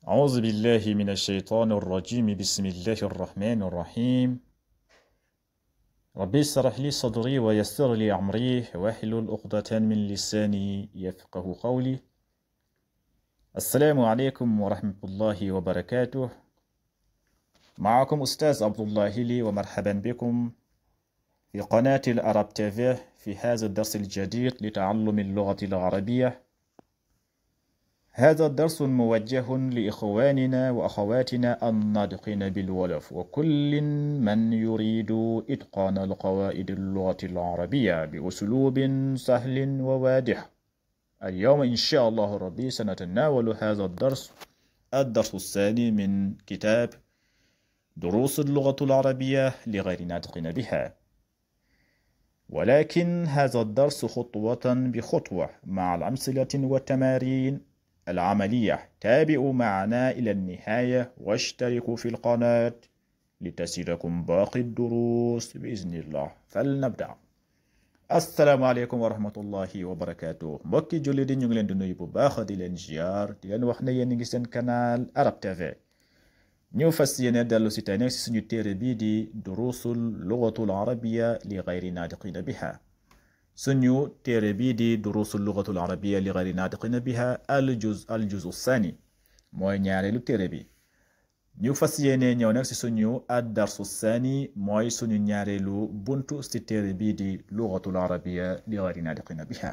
أعوذ بالله من الشيطان الرجيم. بسم الله الرحمن الرحيم. ربي اشرح لي صدري ويسر لي أمري واحلل عقدة من لساني يفقه قولي. السلام عليكم ورحمة الله وبركاته. معكم أستاذ عبد الله لي، ومرحبا بكم في قناة العرب تيفي في هذا الدرس الجديد لتعلم اللغة العربية. هذا الدرس موجه لإخواننا وأخواتنا الناطقين بالولف، وكل من يريد إتقان القواعد اللغة العربية بأسلوب سهل وواضح. اليوم إن شاء الله ربي سنتناول هذا الدرس الثاني من كتاب دروس اللغة العربية لغير ناطقين بها، ولكن هذا الدرس خطوة بخطوة مع الأمثلة والتمارين العملية. تابعوا معنا إلى النهاية واشتركوا في القناة لتصلكم باقي الدروس بإذن الله. فلنبدأ. السلام عليكم ورحمة الله وبركاته. mbokki julli di ñu ngi leen di nuyu bu baax di leen ziar, di leen wax ne yéen ngi seen canal Arab TV. ñu fas yéene dellu si tey nag si suñu téere bii di durusul lugatul arabiya li gayri naatiqina biha. suñu téere bii di durusul lugatul arabiya li gayri naatiqina biha al juz sani mooy ñaareelu téere bi. ñu fas yéene ñëw nag si suñu ad darsu sani mooy suñu ñaareelu buntu si téere bii di lugatul arabiya li gayri naatiqina biha.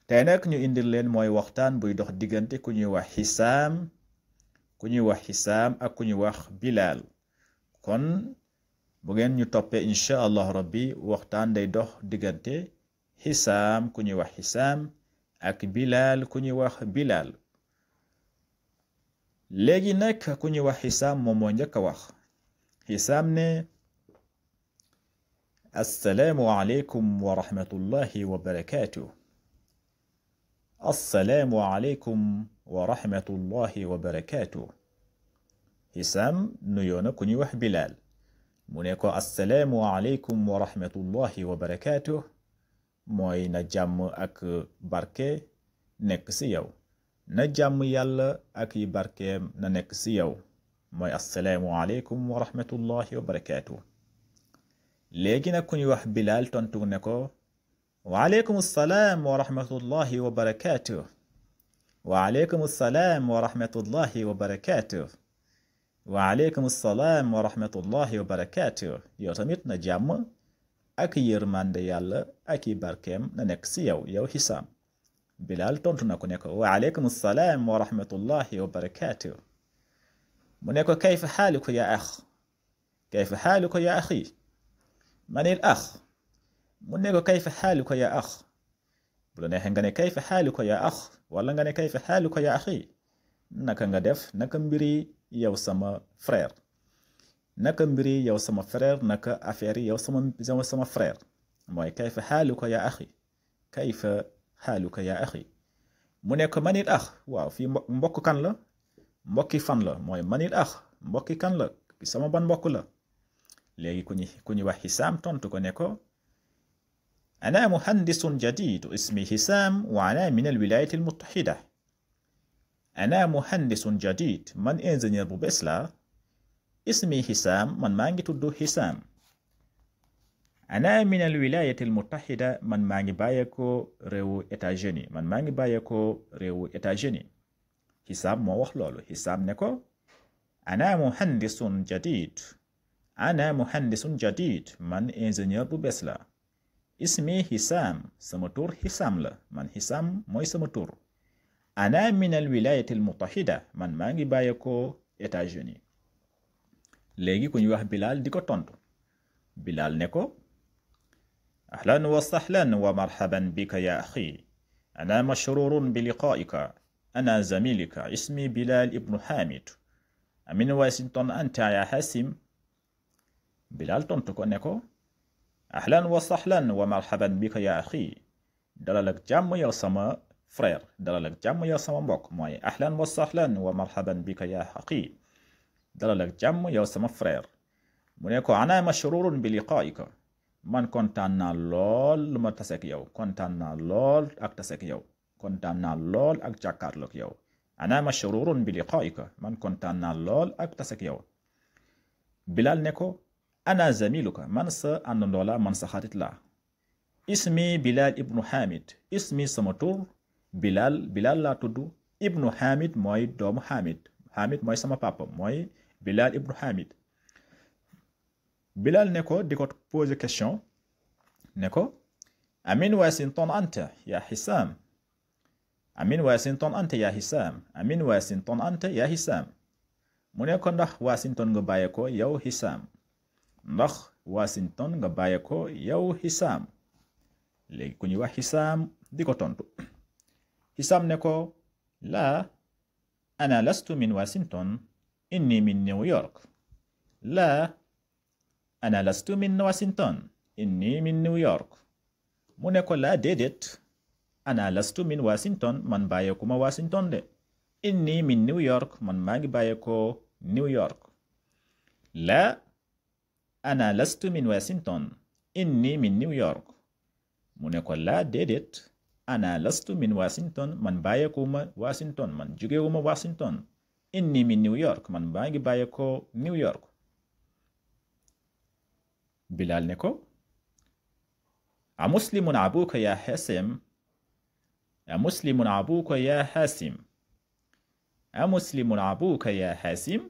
tey nag ñu indil leen mooy waxtaan buy dox diggante ku ñuy wax xisaam ak ku ñuy wax bilaal. kon bu ngeen ñu toppee incha allah rabbi waxtaan day dox diggante xisaam ku ñuy wax xisaam ak bilaal ku ñuy wax bilaal. léegi nag ku ñuy wax xisaam moom moo njëkk a wax. xisaam ne assalaamu aleykum wa rahmatullahi wa barakaatu. assalaamu aleykum wa rahmatullahi wa barakaatu. xisaam nuyoo na ku ñuy wax bilaal, mu ne ko assalaamu aleykum wa rahmatullahi wa barakaatu, mooy na jàmm ak barke nekk si yow. na jàmm yàlla ak yi barkeem na nekk si yow, mooy assalaamu aleykum wa rahmatullahi wa barakaatu. léegi nag ku ñuy wax bilaal tontu ne ko wa aleykum salaam wa rahmatullahi wa barakaatu. wa aleykum salaam wa rahmatullahi wa barakaatu. wa aleykum salaam wa rahmatullahi wa barakaatu. yow tamit na jàmm ak yërmande yàlla ak yi barkeem na nekk si yow, yow xisaam. bilaal tontu na ko ne ko wa aleykum salaam wa rahmatullahi wa barakaatu. mu ne ko kayfa xaaluka ya ax, kayfa xaaluka ya axi. manil ax. mu ne ko kayfa xaaluka ya ax. bu la neexee nga ne kayfa xaaluka ya ax, wala nga ne kayfa xaaluka ya axi. naka nga def, naka mbiri yow sama frère, naka mbiri yow sama frère, naka affaire yow sama frère. mooy kayfa xaaluka ya axi, kayfa xaaluka ya axi. mu ne ko manil ax. waaw fii mbokk kan la, mbokki fan la, mooy manil ax mbokki kan la, sama ban mbokk la. léegi ku ñu wax xisaam tontu ko ne ko ana muhandisun jadid ismi xisaam wa ana min alwilayat almutaxida. ana muhandisun jadid, man ingénieur bu bees la. ismi xisaam, man maa ngi tudd xisaam. ana min alwilayat almutaxida, man maa ngi bàyyeekoo réewu États-Unis, man maa ngi bàyyeekoo réewu États-Unis. xisaam moo wax loolu. xisaam ne ko ana muhandisun jadid, ana muhandisun jadid, man ingénieur bu bees la. ismi xisaam, sama tur xisaam la, man xisaam mooy sama tur. ana min alwilayat almutaxida, man maa ngi bàyyeekoo États-Unis. léegi ku ñuy wax bilaal di ko tontu. bilaal ne ko ahlan wa sahlan wa marhaban bika ya axi, ana mashrurun bi liqaika, ana zamilika, ismi bilaal ibnu hamid, amin washington anta ya hasim. bilaal tontu ko ne ko ahlan wa sahlan wa marhaban bika ya axi, dalal ak jàmm yow sama frère, dalal ak jàmm yow sama mbokk. mooy ahlan wa sahlan wa marhaban bika ya axi, dalal ak jàmm yow sama frère. mu ne ko ana mashrurun bi liqaika, man kontaan naa lool lu ma taseek yow, kontaan naa lool ak taseek yow, kontaan naa lool ak jàkkaarloog yow. ana mashrurun bi liqaika man kontaan naa lool ak tas ak yow. Bilal ne ko ana zamiluka man sa àndandoo la man sa xarit la. Ismi Bilal ibnu Hamid ismi sama tur Bilal laa tudd ibnu Hamid mooy doomu Hamid mooy sama papa mooy Bilal ibnu Hamid. Bilal ne ko di ko poser question ne ko amin Washington anta ya Hisam amin Washington anta ya Hisam amin Washington anta ya Hisam mu ne ko ndax Washington nga bàyye ko yow Hisam ndax Washington nga bàyye ko yow Hisam. léegi ku ñuy wax Hisam di ko tontu. Hisam ne ko laa ana lastu min Washington inni min New York. laa ana lastu min Washington inni min New York. mu ne ko laa déedéet ana lastu min Washington man bàyyeekuma Washington de. inni min New York man maa ngi bàyyeekoo New York. laa ana lastu min Washington inni min New York. mu ne ko laa déedéet ana lastu min Washington man bàyyeekuma Washington man jugewuma Washington inni min New York man maa ngi bàyyeekoo New York. Bilal ne ko a muslimun abuka ya Hasim a muslimun abuka ya Hasim a muslimun abuka ya Hasim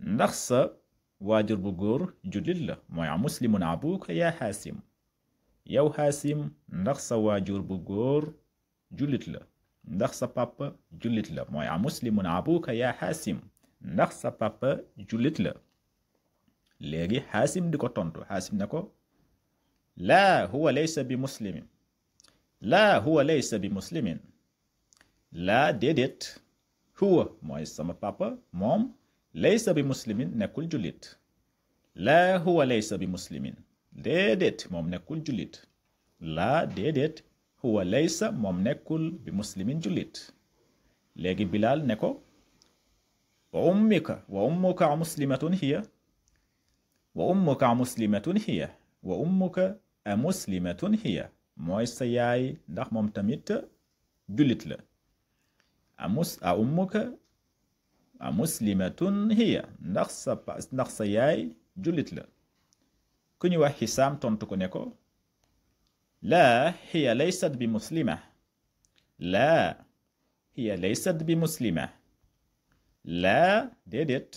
ndax sa waajur bu góor jullit la mooy a muslimun abuka ya Hasim. yow Hasim ndax sa waajur bu góor jullit la ndax sa papa jullit la mooy a muslimun abuka ya Hasim ndax sa papa jullit la. léegi Hasim di ko tontu Hasim ne ko laa huwa laysa bi muslimin laa huwa laysa bi muslimin laa déedéet huwa mooy sama papa moom laysa bi muslimin nekkul jullit. laa huwa laysa bi muslimin déedéet moom nekkul jullit. laa déedéet huwa laysa moom nekkul bi muslimin jullit. léegi Bilal ne ko wa ummuka muslimatun hiya wa ummuka muslimatun hiya wa ummuka a muslimatun hiya mooy sa yaay ndax moom tamit jullit la. a ummuka a muslimatun hiya ndax sa yaay jullit la. ku ñu wax Hisam tontu ko ne ko laa hiya laysat bi muslima laa hiya laysat bi muslima laa déedéet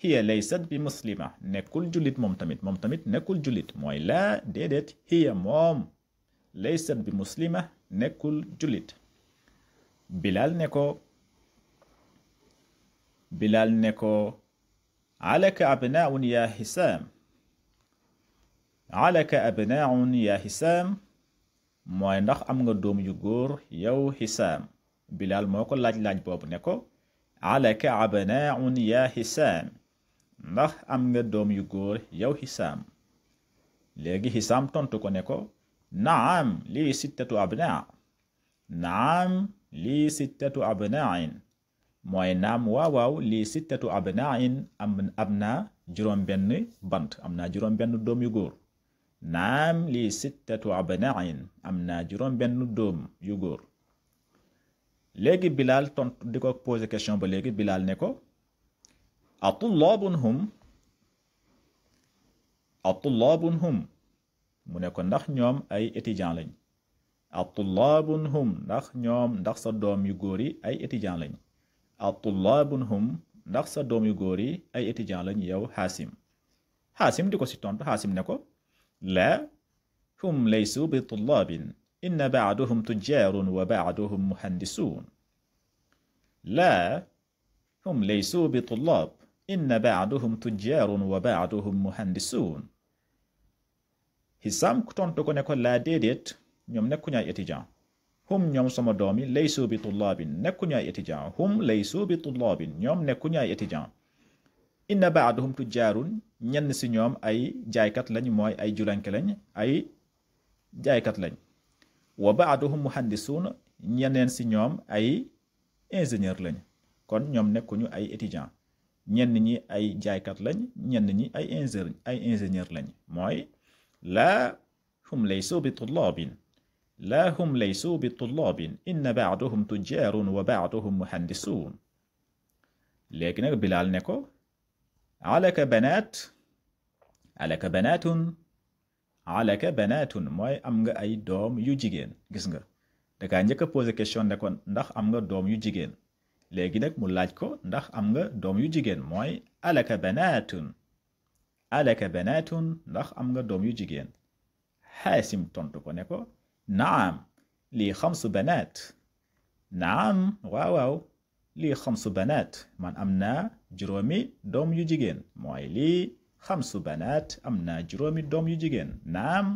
hiya laysat bi muslima nekkul jullit moom tamit nekkul jullit mooy laa déedéet hiya moom laysat bi muslima nekkul jullit. Bilal ne ko alaka abnaun ya Hisam alaka abnaun ya Hisam mooy ndax am nga doom yu góor yow Hisam. Bilal moo ko laaj boobu ne ko alaka abnaun ya Hisam ndax am nga doom yu góor yow Hisam. léegi Hisam tontu ko ne ko naam lii sittatu abnaa naam lii sittatu abnaain mooy naam waaw lii sittatu abnaain am naa juróom-benn bant am naa juróom-benn doom yu góor. naam lii sittatu abnaain am naa juróom-benn doom yu góor. léegi Bilal tontu di ko poser question ba léegi Bilal ne ko atullaabun hum mu ne ko ndax ñoom ay étudiant lañ. atullaabun hum ndax sa doom yu góor yi ay étudiant lañ. atullaabun hum ndax sa doom yu góor yi ay étudiant lañ yow Hasim di ko si tontu Hasim ne ko laa hum laysu bi tullaabin inna ba'dahum tujjaarun wa ba'dahum muhandisuun. laa hum laysu bi tullaab inna ba'dahum tujjaarun wa ba'dahum muhandisuun. Hisam tontu ko ne ko laa déedéet ñoom nekkuñu ay étudiant. hum ñoom sama doom yi laysu bi tullaabin nekkuñu ay étudiant. hum laysu bi tullaabin ñoom nekkuñu ay étudiant. inna ba'dahum tujjaarun ñenn si ñoom ay jaaykat lañ mooy ay juranke lañ ay jaaykat lañ. wa ba'dahum muhandisuun ñeneen si ñoom ay ingénieur lañ kon ñoom nekkuñu ay étudiant. ñenn ñi ay jaaykat lañ ñenn ñi ay ingénieur lañ mooy laa hum laysu bi tullaabin لا هم ليسوا بطلاب إن بعضهم تجار وبعضهم مهندسون. léegi nag Bilaal ne ko alaka banaatun mooy am nga ay doom yu jigéen. gis nga dakaa njëkk a posé question ne ko ndax am nga doom yu jigéen, léegi nag mu laaj ko ndax am nga doom yu jigéen mooy alaka banaatun ndax am nga doom yu jigéen. Xaasim tontu ko ne ko naam lii 5 banaat. naam waaw lii 5 banaat, man am naa juróomi doom yu jigéen mooy lii 5 banaat, am naa juróomi doom yu jigéen. naam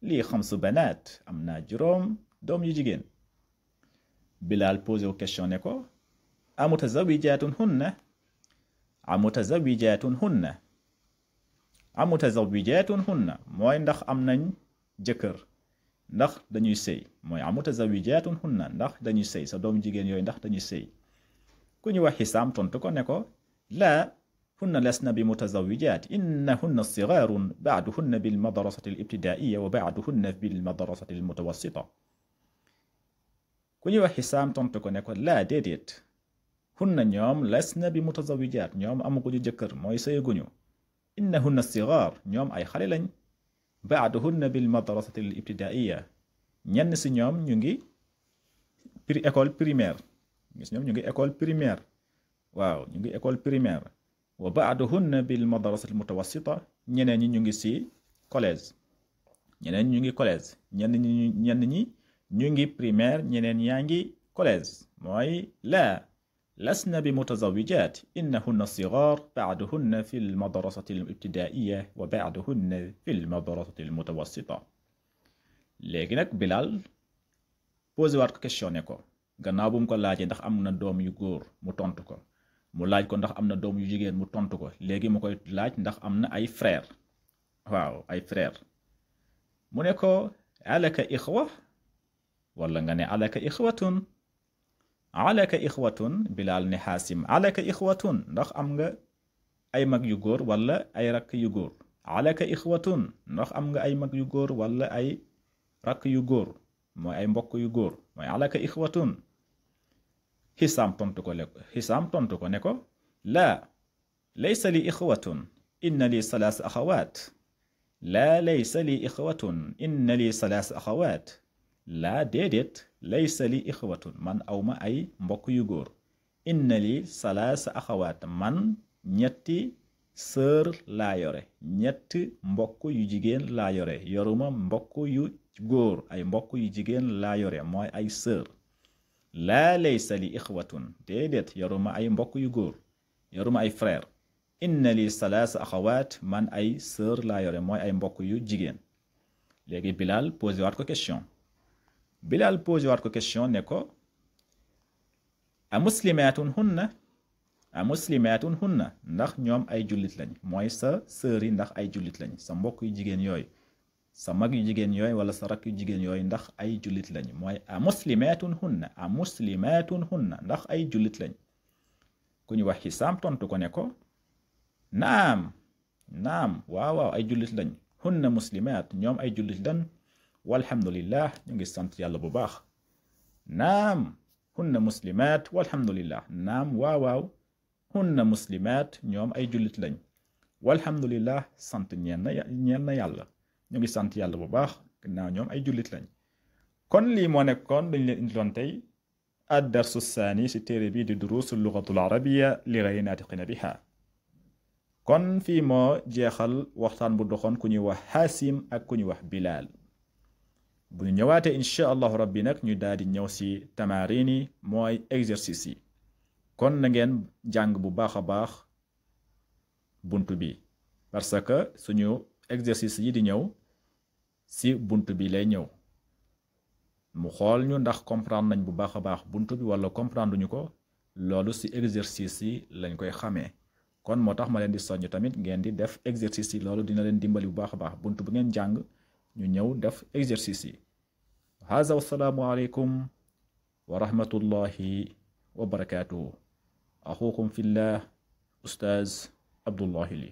lii 5 banaat, am naa juróom doom yu jigéen. Bilaal posé wu question ne ko amutazawijaatun hunna mooy ndax am nañ jëkkër, ndax dañuy sëy. mooy amutazawijaatun hunna ndax dañuy sëy, sa doom jigéen yooyu ndax dañuy sëy. ku ñu wax Hisaam tontu ko ne ko laa hunna lasna bi mutazawijaat innahunna sigaarun baaduhunna bil madrasati al ibtidaaiya wa baaduhunna bil madrasati al mutawassita. ku ñu wax Hisaam tontu ko ne ko laa déedéet, hunna ñoom lasna bi mutazawijaat ñoom amaguñu jëkkër mooy sëyaguñu. innahunna sigaar ñoom ay xale lañ. baaduhunna bil madrasati al ibtidaaiya ñenn si ñoom ñu ngi école primaire. gis ñoom ñu ngi école primaire. waaw ñu ngi école primaire. wa baaduhunna bil madrasati al mutawassita ñeneen ñi ñu ngi si collège. ñeneen ñu ngi collège. ñenn ñi ñu ngi primaire, ñeneen yaa ngi collège. mooy laa lasna bi mutazawijaat innahunna sigaar baaduhunna fi l madrasati al ibtidaaiya wa baaduhunna fi l madrasati al mutawassita. léegi nag Bilaal posé waat ko question ne ko gannaaw bu mu ko laajee ndax am na doom yu góor mu tontu ko, mu laaj ko ndax am na doom yu jigéen mu tontu ko, léegi mu koy laaj ndax am na ay frère. waaw ay frère. mu ne ko alaka ixwa wala nga ne alaka ixwatun. Bilaal ne Xaasim alaka ixwatun ndax am nga ay mag yu góor wala ay rakk yu góor. alaka ixwatun ndax am nga ay mag yu góor wala ay rakk yu góor mooy ay mbokk yu góor mooy alaka ixwatun. Hisaam tontu ko ne ko laa laysa li ixwatun inna li 3 axawaat. laa laysa li ixwatun inna li 3 axawaat. laa déedéet laysa li ixwatun man awma ay mbokk yu góor. inna li 3 axawaat man ñetti sœur laa yore, ñetti mbokk yu jigéen laa yore. yoruma mbokk yu góor, ay mbokk yu jigéen laa yore mooy ay sœur. laa laysa li ixwatun déedéet yoruma ay mbokk yu góor, yoruma ay frère. inna li 3 axawaat man ay sœur laa yore mooy ay mbokk yu jigéen. léegi Bilaal posé waat ko question. ne ko amuslimaatun hunna ndax ñoom ay jullit lañ mooy sa sœur yi ndax ay jullit lañ, sa mbokk yu jigéen yooyu, sa mag yu jigéen yooyu wala sa rakk yu jigéen yooyu ndax ay jullit lañ mooy amuslimaatun hunna ndax ay jullit lañ. ku ñu wax Hisaam tontu ko ne ko naam waaw ay jullit lañ. hunna muslimaat ñoom ay jullit lañ. walhamdulillah ñu ngi sant yàlla bu baax. naam hunna muslimaat walhamdulillah. naam waaw hunna muslimaat ñoom ay jullit lañ. walhamdulillah sant ñeen na yàlla, ñu ngi sant yàlla bu baax gannaaw ñoom ay jullit lañ. kon lii moo nekkoon dañ leen indiloon tey ad-darsu saani si téere bii di duruusu lugatul arabiya li ghayri naatiqina biha. kon fii moo jeexal waxtaan bu doxoon ku ñuy wax Xaasim ak ku ñuy wax Bilaal. bu ñu ñëwaatee incha allahu rabbi nag ñu daal di ñëw si tamarin yi mooy exercice yi. kon na ngeen jàng bu baax a baax buntu bi parce que suñu exercice yi di ñëw si buntu bi lay ñëw. mu xool ñu ndax comprendre nañ bu baax a baax buntu bi wala comprendre ñu ko, loolu si exercice yi lañ koy xamee. kon moo tax ma leen di soññ tamit ngeen di def exercice yi, loolu dina leen dimbali bu baax a baax buntu bu ngeen jàng ñu ñëw def exercice yi. haza wassalaamu aleykum wa rahmatullahi wa barakaatuhu. axukum fillah Ustaaz Abdullahi Ly.